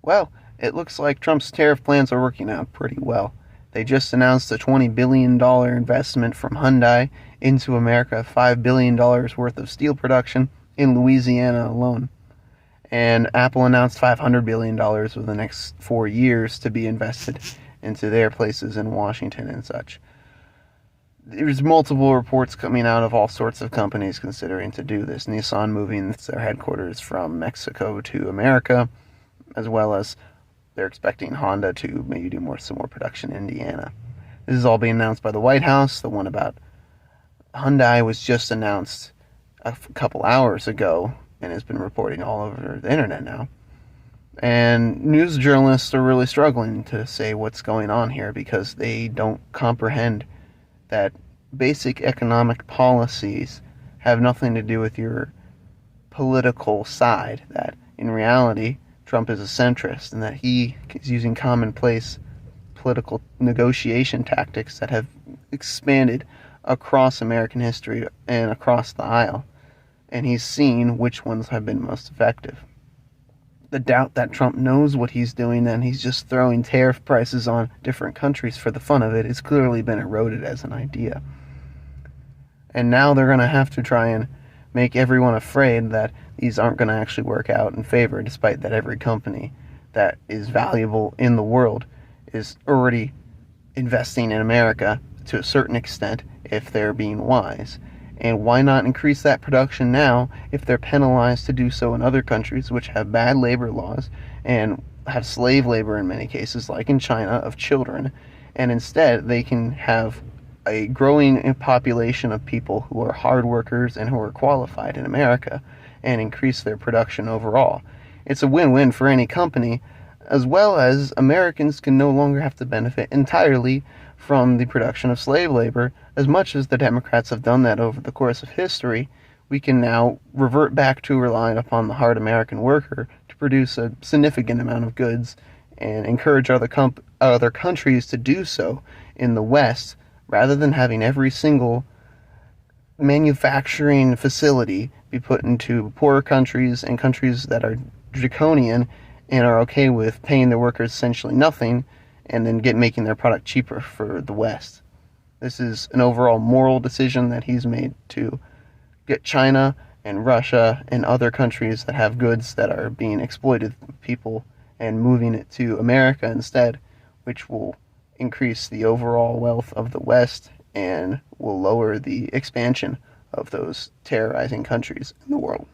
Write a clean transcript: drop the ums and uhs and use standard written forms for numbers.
Well, it looks like Trump's tariff plans are working out pretty well. They just announced a $20 billion investment from Hyundai into America, $5 billion worth of steel production in Louisiana alone. And Apple announced $500 billion over the next 4 years to be invested into their places in Washington and such. There's multiple reports coming out of all sorts of companies considering to do this. Nissan moving their headquarters from Mexico to America, as well as they're expecting Honda to maybe do some more production in Indiana. This is all being announced by the White House. The one about Hyundai was just announced a couple hours ago and has been reporting all over the internet now. And news journalists are really struggling to say what's going on here because they don't comprehend that basic economic policies have nothing to do with your political side. That in reality, Trump is a centrist and that he is using commonplace political negotiation tactics that have expanded across American history and across the aisle. And he's seen which ones have been most effective. The doubt that Trump knows what he's doing and he's just throwing tariff prices on different countries for the fun of it has clearly been eroded as an idea. And now they're going to have to try and make everyone afraid that these aren't going to actually work out in favor, despite that every company that is valuable in the world is already investing in America to a certain extent if they're being wise. And why not increase that production now if they're penalized to do so in other countries which have bad labor laws and have slave labor in many cases, like in China, of children, and instead they can have a growing population of people who are hard workers and who are qualified in America and increase their production overall. It's a win-win for any company, as well as Americans can no longer have to benefit entirely from the production of slave labor. As much as the Democrats have done that over the course of history, we can now revert back to relying upon the hard American worker to produce a significant amount of goods and encourage other countries to do so in the West, rather than having every single manufacturing facility be put into poorer countries and countries that are draconian and are okay with paying their workers essentially nothing and then making their product cheaper for the West. This is an overall moral decision that he's made to get China and Russia and other countries that have goods that are being exploited people and moving it to America instead, which will increase the overall wealth of the West and will lower the expansion of those terrorizing countries in the world.